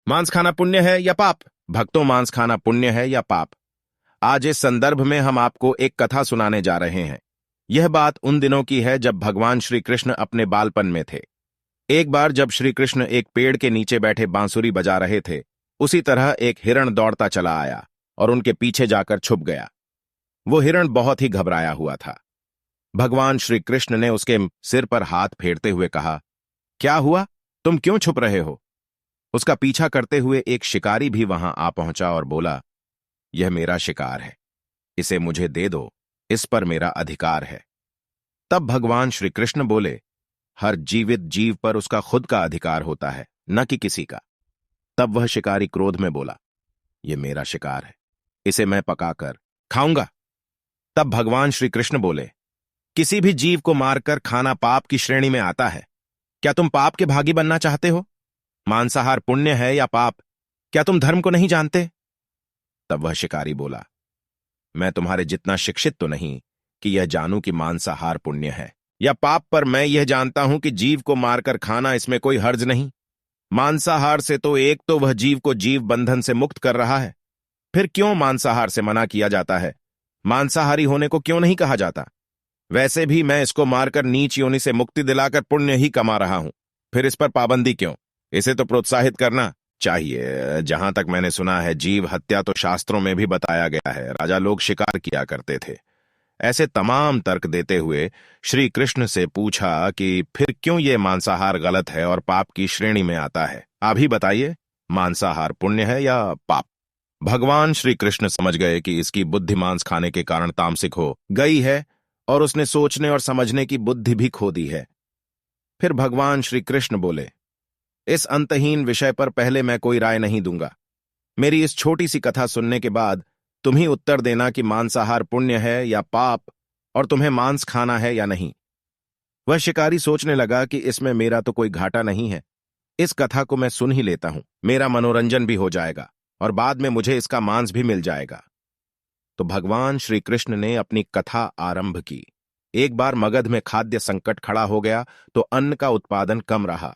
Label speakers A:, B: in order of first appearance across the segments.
A: मांस खाना पुण्य है या पाप? भक्तों, मांस खाना पुण्य है या पाप? आज इस संदर्भ में हम आपको एक कथा सुनाने जा रहे हैं। यह बात उन दिनों की है जब भगवान श्री कृष्ण अपने बालपन में थे। एक बार जब श्री कृष्ण एक पेड़ के नीचे बैठे बांसुरी बजा रहे थे, उसी तरह एक हिरण दौड़ता चला आया और उनके पीछे जाकर छुप गया। वो हिरण बहुत ही घबराया हुआ था। भगवान श्री कृष्ण ने उसके सिर पर हाथ फेरते हुए कहा, क्या हुआ? तुम क्यों छुप रहे हो? उसका पीछा करते हुए एक शिकारी भी वहां आ पहुंचा और बोला, यह मेरा शिकार है, इसे मुझे दे दो, इस पर मेरा अधिकार है। तब भगवान श्री कृष्ण बोले, हर जीवित जीव पर उसका खुद का अधिकार होता है, न कि किसी का। तब वह शिकारी क्रोध में बोला, यह मेरा शिकार है, इसे मैं पकाकर खाऊंगा। तब भगवान श्री कृष्ण बोले, किसी भी जीव को मारकर खाना पाप की श्रेणी में आता है। क्या तुम पाप के भागी बनना चाहते हो? मांसाहार पुण्य है या पाप? क्या तुम धर्म को नहीं जानते? तब वह शिकारी बोला, मैं तुम्हारे जितना शिक्षित तो नहीं कि यह जानूं कि मांसाहार पुण्य है या पाप, पर मैं यह जानता हूं कि जीव को मारकर खाना, इसमें कोई हर्ज नहीं। मांसाहार से तो एक तो वह जीव को जीव बंधन से मुक्त कर रहा है, फिर क्यों मांसाहार से मना किया जाता है? मांसाहारी होने को क्यों नहीं कहा जाता? वैसे भी मैं इसको मारकर नीच योनि से मुक्ति दिलाकर पुण्य ही कमा रहा हूं, फिर इस पर पाबंदी क्यों? इसे तो प्रोत्साहित करना चाहिए। जहां तक मैंने सुना है, जीव हत्या तो शास्त्रों में भी बताया गया है। राजा लोग शिकार किया करते थे। ऐसे तमाम तर्क देते हुए श्री कृष्ण से पूछा कि फिर क्यों ये मांसाहार गलत है और पाप की श्रेणी में आता है? आप ही बताइए, मांसाहार पुण्य है या पाप? भगवान श्री कृष्ण समझ गए कि इसकी बुद्धि मांस खाने के कारण तामसिक हो गई है और उसने सोचने और समझने की बुद्धि भी खो दी है। फिर भगवान श्री कृष्ण बोले, इस अंतहीन विषय पर पहले मैं कोई राय नहीं दूंगा। मेरी इस छोटी सी कथा सुनने के बाद तुम ही उत्तर देना कि मांसाहार पुण्य है या पाप, और तुम्हें मांस खाना है या नहीं। वह शिकारी सोचने लगा कि इसमें मेरा तो कोई घाटा नहीं है, इस कथा को मैं सुन ही लेता हूं, मेरा मनोरंजन भी हो जाएगा और बाद में मुझे इसका मांस भी मिल जाएगा। तो भगवान श्री कृष्ण ने अपनी कथा आरंभ की। एक बार मगध में खाद्य संकट खड़ा हो गया तो अन्न का उत्पादन कम रहा।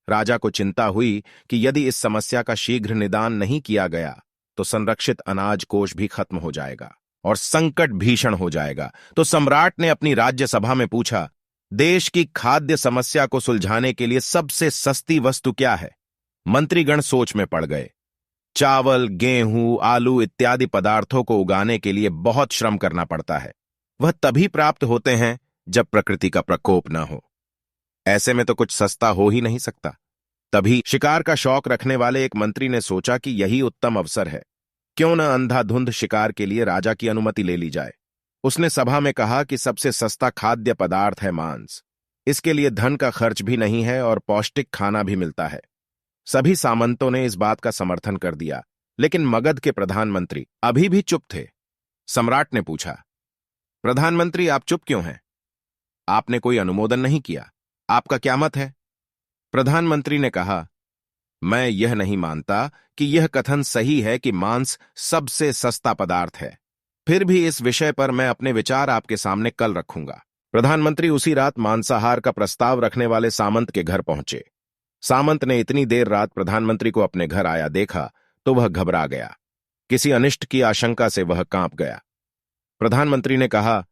A: राजा को चिंता हुई कि यदि इस समस्या का शीघ्र निदान नहीं किया गया तो संरक्षित अनाज कोष भी खत्म हो जाएगा और संकट भीषण हो जाएगा। तो सम्राट ने अपनी राज्यसभा में पूछा, देश की खाद्य समस्या को सुलझाने के लिए सबसे सस्ती वस्तु क्या है? मंत्रीगण सोच में पड़ गए। चावल, गेहूं, आलू इत्यादि पदार्थों को उगाने के लिए बहुत श्रम करना पड़ता है। वह तभी प्राप्त होते हैं जब प्रकृति का प्रकोप न हो। ऐसे में तो कुछ सस्ता हो ही नहीं सकता। तभी शिकार का शौक रखने वाले एक मंत्री ने सोचा कि यही उत्तम अवसर है, क्यों न अंधाधुंध शिकार के लिए राजा की अनुमति ले ली जाए। उसने सभा में कहा कि सबसे सस्ता खाद्य पदार्थ है मांस। इसके लिए धन का खर्च भी नहीं है और पौष्टिक खाना भी मिलता है। सभी सामंतों ने इस बात का समर्थन कर दिया, लेकिन मगध के प्रधानमंत्री अभी भी चुप थे। सम्राट ने पूछा, प्रधानमंत्री, आप चुप क्यों हैं? आपने कोई अनुमोदन नहीं किया, आपका क्या मत है? प्रधानमंत्री ने कहा, मैं यह नहीं मानता कि यह कथन सही है कि मांस सबसे सस्ता पदार्थ है। फिर भी इस विषय पर मैं अपने विचार आपके सामने कल रखूंगा। प्रधानमंत्री उसी रात मांसाहार का प्रस्ताव रखने वाले सामंत के घर पहुंचे। सामंत ने इतनी देर रात प्रधानमंत्री को अपने घर आया देखा तो वह घबरा गया। किसी अनिष्ट की आशंका से वह कांप गया। प्रधानमंत्री ने कहा,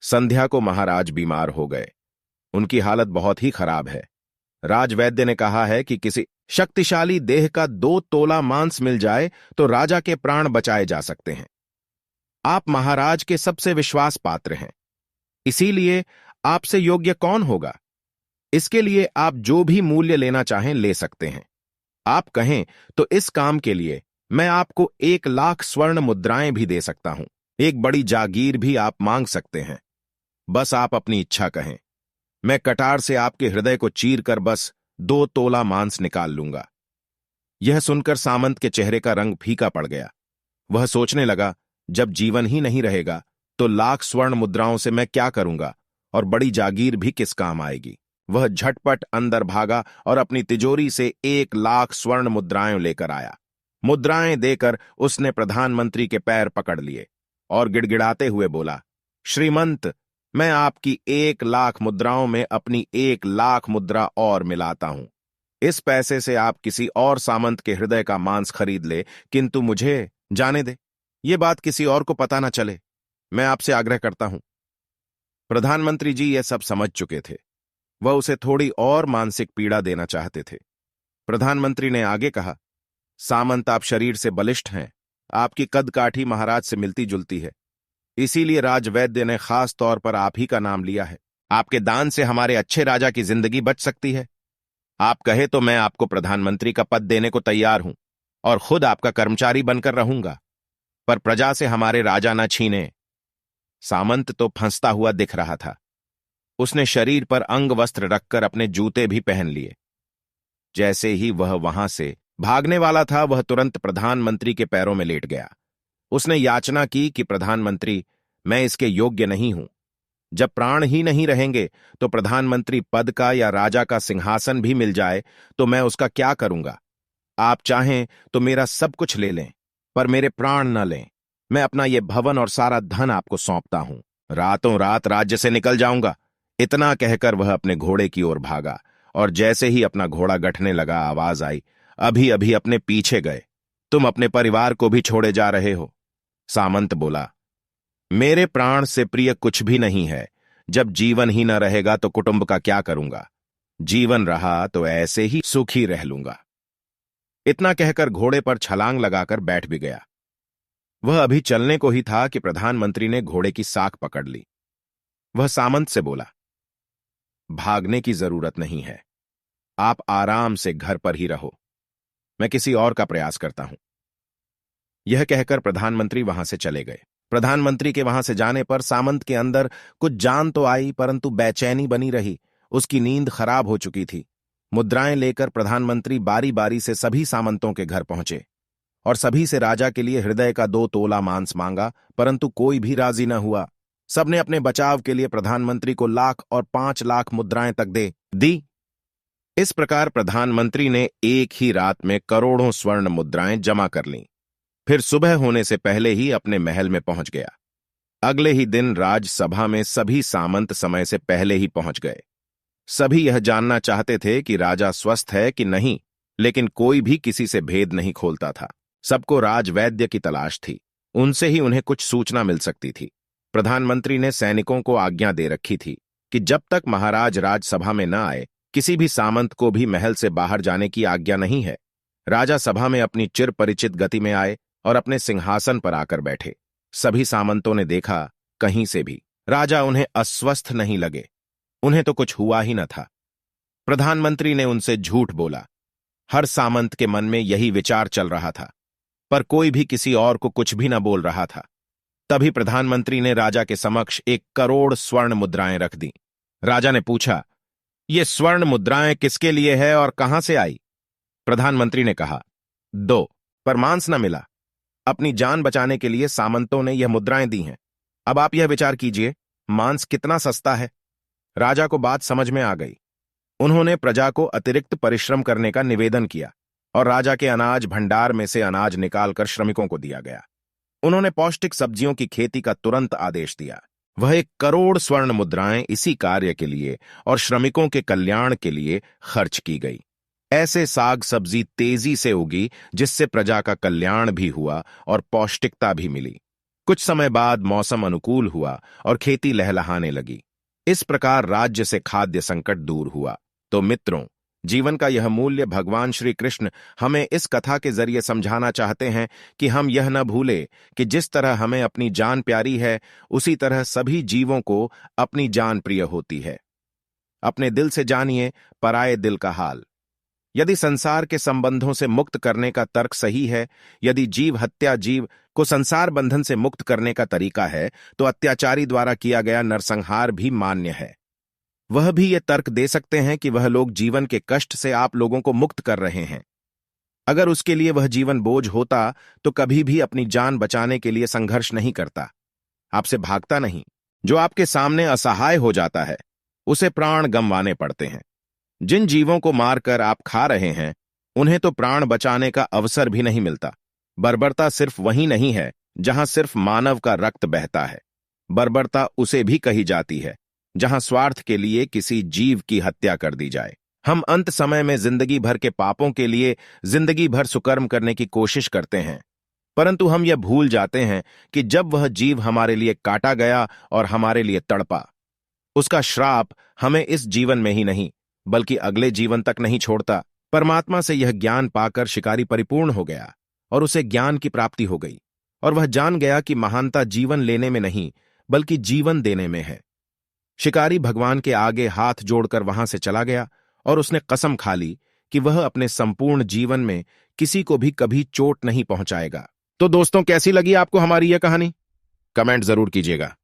A: संध्या को महाराज बीमार हो गए, उनकी हालत बहुत ही खराब है। राजवैद्य ने कहा है कि किसी शक्तिशाली देह का 2 तोला मांस मिल जाए तो राजा के प्राण बचाए जा सकते हैं। आप महाराज के सबसे विश्वास पात्र हैं, इसीलिए आपसे योग्य कौन होगा? इसके लिए आप जो भी मूल्य लेना चाहें ले सकते हैं। आप कहें तो इस काम के लिए मैं आपको 1 लाख स्वर्ण मुद्राएं भी दे सकता हूं। एक बड़ी जागीर भी आप मांग सकते हैं। बस आप अपनी इच्छा कहें, मैं कटार से आपके हृदय को चीर कर बस 2 तोला मांस निकाल लूंगा। यह सुनकर सामंत के चेहरे का रंग फीका पड़ गया। वह सोचने लगा, जब जीवन ही नहीं रहेगा तो लाख स्वर्ण मुद्राओं से मैं क्या करूंगा और बड़ी जागीर भी किस काम आएगी। वह झटपट अंदर भागा और अपनी तिजोरी से 1 लाख स्वर्ण मुद्राएं लेकर आया। मुद्राएं देकर उसने प्रधानमंत्री के पैर पकड़ लिए और गिड़गिड़ाते हुए बोला, श्रीमंत, मैं आपकी 1 लाख मुद्राओं में अपनी 1 लाख मुद्रा और मिलाता हूं। इस पैसे से आप किसी और सामंत के हृदय का मांस खरीद ले, किंतु मुझे जाने दे। ये बात किसी और को पता न चले, मैं आपसे आग्रह करता हूं। प्रधानमंत्री जी यह सब समझ चुके थे। वह उसे थोड़ी और मानसिक पीड़ा देना चाहते थे। प्रधानमंत्री ने आगे कहा, सामंत आप शरीर से बलिष्ठ हैं, आपकी कद काठी महाराज से मिलती जुलती है, इसीलिए राजवैद्य ने खास तौर पर आप ही का नाम लिया है। आपके दान से हमारे अच्छे राजा की जिंदगी बच सकती है। आप कहे तो मैं आपको प्रधानमंत्री का पद देने को तैयार हूं और खुद आपका कर्मचारी बनकर रहूंगा, पर प्रजा से हमारे राजा न छीने। सामंत तो फंसता हुआ दिख रहा था। उसने शरीर पर अंग वस्त्र रखकर अपने जूते भी पहन लिए। जैसे ही वह वहां से भागने वाला था, वह तुरंत प्रधानमंत्री के पैरों में लेट गया। उसने याचना की कि प्रधानमंत्री, मैं इसके योग्य नहीं हूं। जब प्राण ही नहीं रहेंगे तो प्रधानमंत्री पद का या राजा का सिंहासन भी मिल जाए तो मैं उसका क्या करूंगा। आप चाहें तो मेरा सब कुछ ले लें, पर मेरे प्राण न लें। मैं अपना ये भवन और सारा धन आपको सौंपता हूं। रातों रात राज्य से निकल जाऊंगा। इतना कहकर वह अपने घोड़े की ओर भागा, और जैसे ही अपना घोड़ा गठने लगा, आवाज आई, अभी अभी अपने पीछे गए। तुम अपने परिवार को भी छोड़े जा रहे हो। सामंत बोला, मेरे प्राण से प्रिय कुछ भी नहीं है। जब जीवन ही न रहेगा तो कुटुंब का क्या करूंगा। जीवन रहा तो ऐसे ही सुखी रह लूंगा। इतना कहकर घोड़े पर छलांग लगाकर बैठ भी गया। वह अभी चलने को ही था कि प्रधानमंत्री ने घोड़े की साख पकड़ ली। वह सामंत से बोला, भागने की जरूरत नहीं है, आप आराम से घर पर ही रहो, मैं किसी और का प्रयास करता हूं। यह कहकर प्रधानमंत्री वहां से चले गए। प्रधानमंत्री के वहां से जाने पर सामंत के अंदर कुछ जान तो आई, परंतु बेचैनी बनी रही। उसकी नींद खराब हो चुकी थी। मुद्राएं लेकर प्रधानमंत्री बारी बारी से सभी सामंतों के घर पहुंचे और सभी से राजा के लिए हृदय का 2 तोला मांस मांगा, परंतु कोई भी राजी न हुआ। सबने अपने बचाव के लिए प्रधानमंत्री को 1,00,000 और 5,00,000 मुद्राएं तक दे दी। इस प्रकार प्रधानमंत्री ने एक ही रात में करोड़ों स्वर्ण मुद्राएं जमा कर लीं। फिर सुबह होने से पहले ही अपने महल में पहुंच गया। अगले ही दिन राजसभा में सभी सामंत समय से पहले ही पहुंच गए। सभी यह जानना चाहते थे कि राजा स्वस्थ है कि नहीं, लेकिन कोई भी किसी से भेद नहीं खोलता था। सबको राजवैद्य की तलाश थी, उनसे ही उन्हें कुछ सूचना मिल सकती थी। प्रधानमंत्री ने सैनिकों को आज्ञा दे रखी थी कि जब तक महाराज राजसभा में न आए, किसी भी सामंत को भी महल से बाहर जाने की आज्ञा नहीं है। राजा सभा में अपनी चिर परिचित गति में आए और अपने सिंहासन पर आकर बैठे। सभी सामंतों ने देखा, कहीं से भी राजा उन्हें अस्वस्थ नहीं लगे। उन्हें तो कुछ हुआ ही न था। प्रधानमंत्री ने उनसे झूठ बोला। हर सामंत के मन में यही विचार चल रहा था, पर कोई भी किसी और को कुछ भी न बोल रहा था। तभी प्रधानमंत्री ने राजा के समक्ष 1 करोड़ स्वर्ण मुद्राएं रख दी। राजा ने पूछा, ये स्वर्ण मुद्राएं किसके लिए है और कहां से आई? प्रधानमंत्री ने कहा, 2, पर मांस न मिला। अपनी जान बचाने के लिए सामंतों ने यह मुद्राएं दी हैं। अब आप यह विचार कीजिए, मांस कितना सस्ता है। राजा को बात समझ में आ गई। उन्होंने प्रजा को अतिरिक्त परिश्रम करने का निवेदन किया और राजा के अनाज भंडार में से अनाज निकालकर श्रमिकों को दिया गया। उन्होंने पौष्टिक सब्जियों की खेती का तुरंत आदेश दिया। वह 1 करोड़ स्वर्ण मुद्राएं इसी कार्य के लिए और श्रमिकों के कल्याण के लिए खर्च की गई। ऐसे साग सब्जी तेजी से उगी जिससे प्रजा का कल्याण भी हुआ और पौष्टिकता भी मिली। कुछ समय बाद मौसम अनुकूल हुआ और खेती लहलहाने लगी। इस प्रकार राज्य से खाद्य संकट दूर हुआ। तो मित्रों, जीवन का यह मूल्य भगवान श्री कृष्ण हमें इस कथा के जरिए समझाना चाहते हैं कि हम यह न भूले कि जिस तरह हमें अपनी जान प्यारी है, उसी तरह सभी जीवों को अपनी जान प्रिय होती है। अपने दिल से जानिए पराये दिल का हाल। यदि संसार के संबंधों से मुक्त करने का तर्क सही है, यदि जीव हत्या जीव को संसार बंधन से मुक्त करने का तरीका है, तो अत्याचारी द्वारा किया गया नरसंहार भी मान्य है। वह भी ये तर्क दे सकते हैं कि वह लोग जीवन के कष्ट से आप लोगों को मुक्त कर रहे हैं। अगर उसके लिए वह जीवन बोझ होता तो कभी भी अपनी जान बचाने के लिए संघर्ष नहीं करता, आपसे भागता नहीं। जो आपके सामने असहाय हो जाता है, उसे प्राण गंवाने पड़ते हैं। जिन जीवों को मारकर आप खा रहे हैं, उन्हें तो प्राण बचाने का अवसर भी नहीं मिलता। बर्बरता सिर्फ वही नहीं है जहां सिर्फ मानव का रक्त बहता है। बर्बरता उसे भी कही जाती है जहां स्वार्थ के लिए किसी जीव की हत्या कर दी जाए। हम अंत समय में जिंदगी भर के पापों के लिए जिंदगी भर सुकर्म करने की कोशिश करते हैं, परंतु हम यह भूल जाते हैं कि जब वह जीव हमारे लिए काटा गया और हमारे लिए तड़पा, उसका श्राप हमें इस जीवन में ही नहीं बल्कि अगले जीवन तक नहीं छोड़ता। परमात्मा से यह ज्ञान पाकर शिकारी परिपूर्ण हो गया और उसे ज्ञान की प्राप्ति हो गई, और वह जान गया कि महानता जीवन लेने में नहीं बल्कि जीवन देने में है। शिकारी भगवान के आगे हाथ जोड़कर वहां से चला गया और उसने कसम खा ली कि वह अपने संपूर्ण जीवन में किसी को भी कभी चोट नहीं पहुंचाएगा। तो दोस्तों, कैसी लगी आपको हमारी यह कहानी? कमेंट जरूर कीजिएगा।